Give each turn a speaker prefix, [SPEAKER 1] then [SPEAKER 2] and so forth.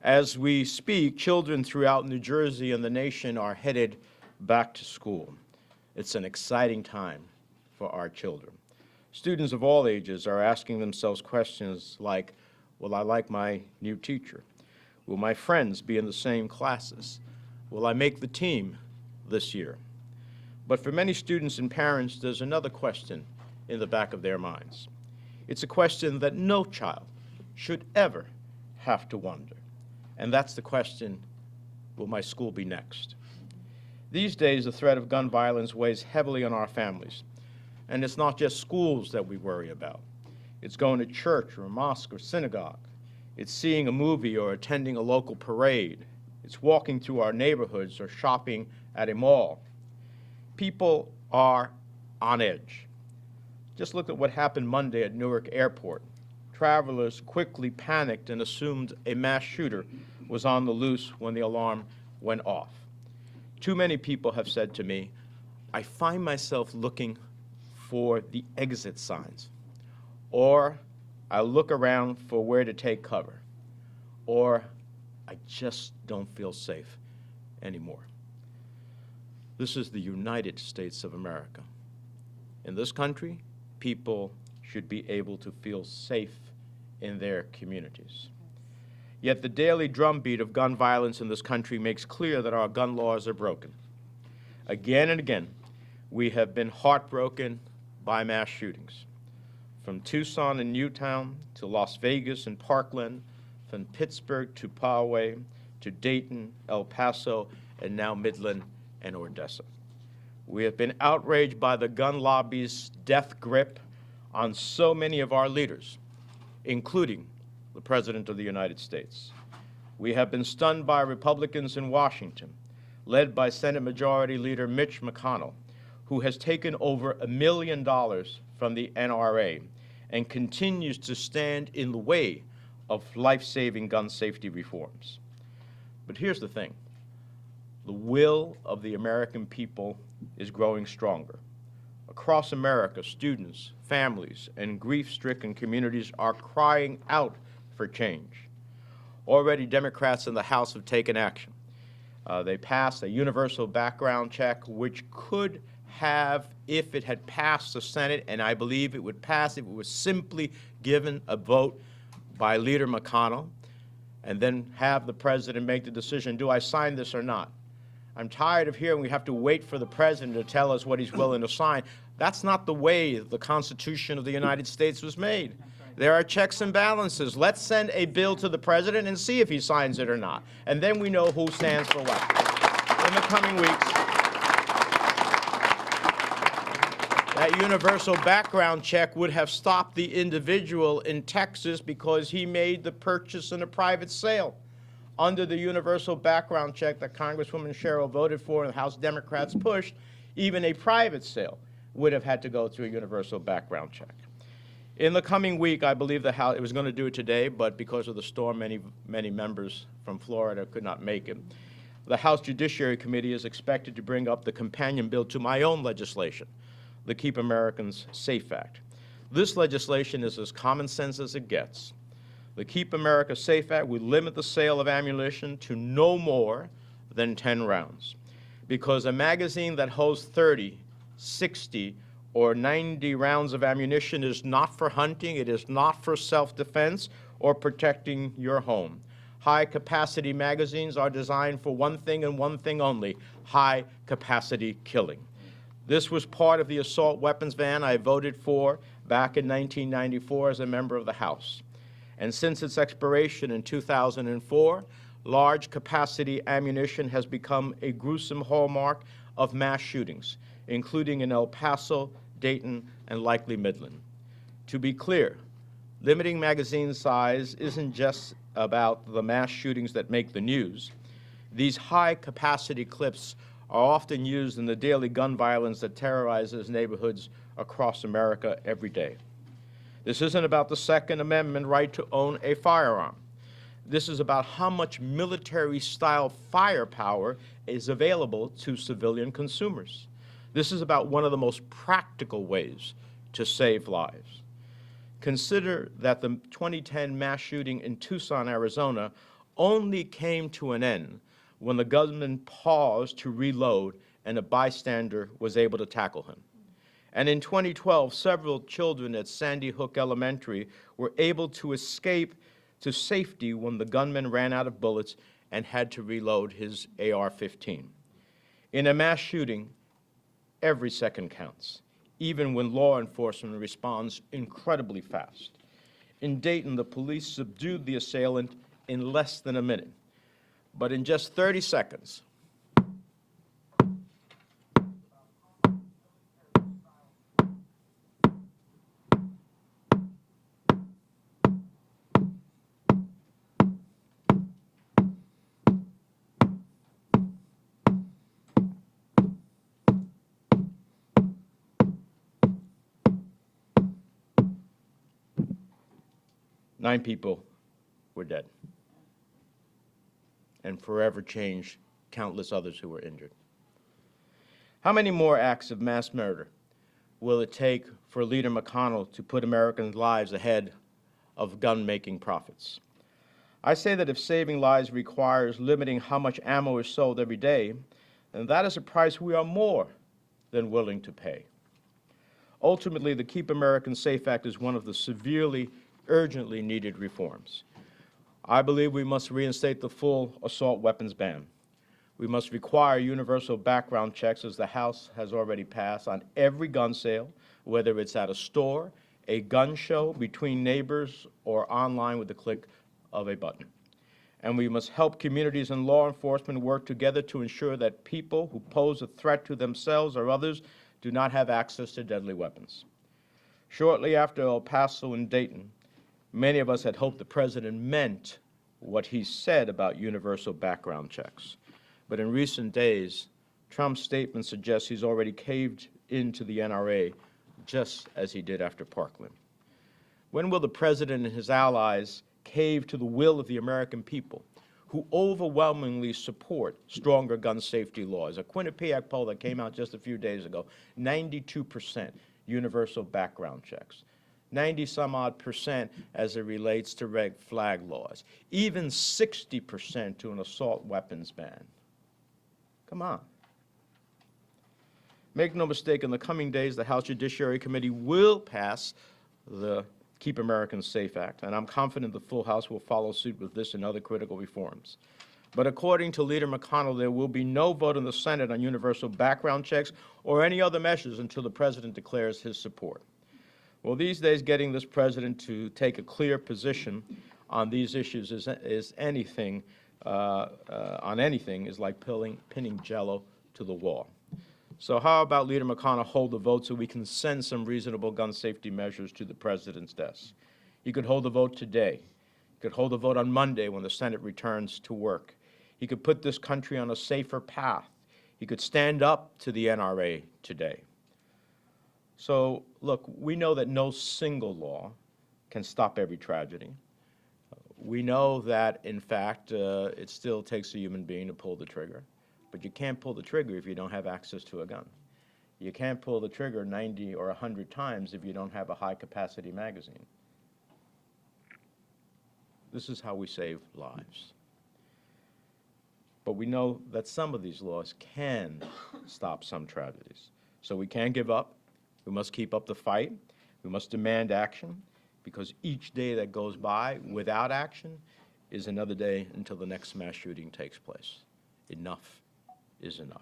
[SPEAKER 1] As we speak, children throughout New Jersey and the nation are headed back to school. It's an exciting time for our children. Students of all ages are asking themselves questions like, will I like my new teacher? Will my friends be in the same classes? Will I make the team this year? But for many students and parents, there's another question in the back of their minds. It's a question that no child should ever have to wonder. And that's the question, will my school be next? These days, the threat of gun violence weighs heavily on our families. And it's not just schools that we worry about. It's going to church or a mosque or synagogue. It's seeing a movie or attending a local parade. It's walking through our neighborhoods or shopping at a mall. People are on edge. Just look at what happened Monday at Newark Airport. Travelers quickly panicked and assumed a mass shooter was on the loose when the alarm went off. Too many people have said to me, I find myself looking for the exit signs, or I look around for where to take cover, or I just don't feel safe anymore. This is the United States of America. In this country, people should be able to feel safe in their communities. Yet the daily drumbeat of gun violence in this country makes clear that our gun laws are broken. Again and again, we have been heartbroken by mass shootings. From Tucson and Newtown to Las Vegas and Parkland, from Pittsburgh to Poway, to Dayton, El Paso, and now Midland and Odessa. We have been outraged by the gun lobby's death grip on so many of our leaders, including the President of the United States. We have been stunned by Republicans in Washington, led by Senate Majority Leader Mitch McConnell, who has taken over $1 million from the NRA and continues to stand in the way of life-saving gun safety reforms. But here's the thing. The will of the American people is growing stronger. Across America, students, families, and grief-stricken communities are crying out for change. Already, Democrats in the House have taken action. They passed a universal background check, which could have, if it had passed the Senate, and I believe it would pass if it was simply given a vote by Leader McConnell, and then have the President make the decision, do I sign this or not? I'm tired of hearing we have to wait for the President to tell us what he's willing to sign. That's not the way the Constitution of the United States was made. There are checks and balances. Let's send a bill to the President and see if he signs it or not. And then we know who stands for what. In the coming weeks, that universal background check would have stopped the individual in Texas because he made the purchase in a private sale. Under the universal background check that Congresswoman Sherrill voted for and the House Democrats pushed, even a private sale would have had to go through a universal background check. In the coming week, I believe the House, it was going to do it today, but because of the storm, many members from Florida could not make it. The House Judiciary Committee is expected to bring up the companion bill to my own legislation, the Keep Americans Safe Act. This legislation is as common sense as it gets. The Keep America Safe Act would limit the sale of ammunition to no more than 10 rounds, because a magazine that holds 30, 60, or 90 rounds of ammunition is not for hunting, it is not for self-defense or protecting your home. High-capacity magazines are designed for one thing and one thing only, high-capacity killing. This was part of the assault weapons ban I voted for back in 1994 as a member of the House. And since its expiration in 2004, large-capacity ammunition has become a gruesome hallmark of mass shootings, including in El Paso, Dayton, and likely Midland. To be clear, limiting magazine size isn't just about the mass shootings that make the news. These high-capacity clips are often used in the daily gun violence that terrorizes neighborhoods across America every day. This isn't about the Second Amendment right to own a firearm. This is about how much military-style firepower is available to civilian consumers. This is about one of the most practical ways to save lives. Consider that the 2010 mass shooting in Tucson, Arizona, only came to an end when the gunman paused to reload and a bystander was able to tackle him. And in 2012, several children at Sandy Hook Elementary were able to escape to safety when the gunman ran out of bullets and had to reload his AR-15. In a mass shooting, every second counts, even when law enforcement responds incredibly fast. In Dayton, the police subdued the assailant in less than a minute, but in just 30 seconds, nine people were dead and forever changed countless others who were injured. How many more acts of mass murder will it take for Leader McConnell to put Americans' lives ahead of gun-making profits? I say that if saving lives requires limiting how much ammo is sold every day, then that is a price we are more than willing to pay. Ultimately, the Keep Americans Safe Act is one of the severely, urgently needed reforms. I believe we must reinstate the full assault weapons ban. We must require universal background checks, as the House has already passed, on every gun sale, whether it's at a store, a gun show, between neighbors, or online with the click of a button. And we must help communities and law enforcement work together to ensure that people who pose a threat to themselves or others do not have access to deadly weapons. Shortly after El Paso and Dayton, many of us had hoped the president meant what he said about universal background checks. But in recent days, Trump's statement suggests he's already caved into the NRA, just as he did after Parkland. When will the president and his allies cave to the will of the American people, who overwhelmingly support stronger gun safety laws? A Quinnipiac poll that came out just a few days ago, 92% universal background checks. 90-some-odd% as it relates to red flag laws, even 60% to an assault weapons ban. Come on. Make no mistake, in the coming days, the House Judiciary Committee will pass the Keep Americans Safe Act, and I'm confident the full House will follow suit with this and other critical reforms. But according to Leader McConnell, there will be no vote in the Senate on universal background checks or any other measures until the president declares his support. Well, these days, getting this president to take a clear position on these issues is anything is like pinning Jell-O to the wall. So how about Leader McConnell hold the vote so we can send some reasonable gun safety measures to the president's desk? He could hold the vote today. He could hold the vote on Monday when the Senate returns to work. He could put this country on a safer path. He could stand up to the NRA today. So, look, we know that no single law can stop every tragedy. We know that, in fact, it still takes a human being to pull the trigger. But you can't pull the trigger if you don't have access to a gun. You can't pull the trigger 90 or 100 times if you don't have a high-capacity magazine. This is how we save lives. But we know that some of these laws can stop some tragedies. So we can't give up. We must keep up the fight. We must demand action, because each day that goes by without action is another day until the next mass shooting takes place. Enough is enough.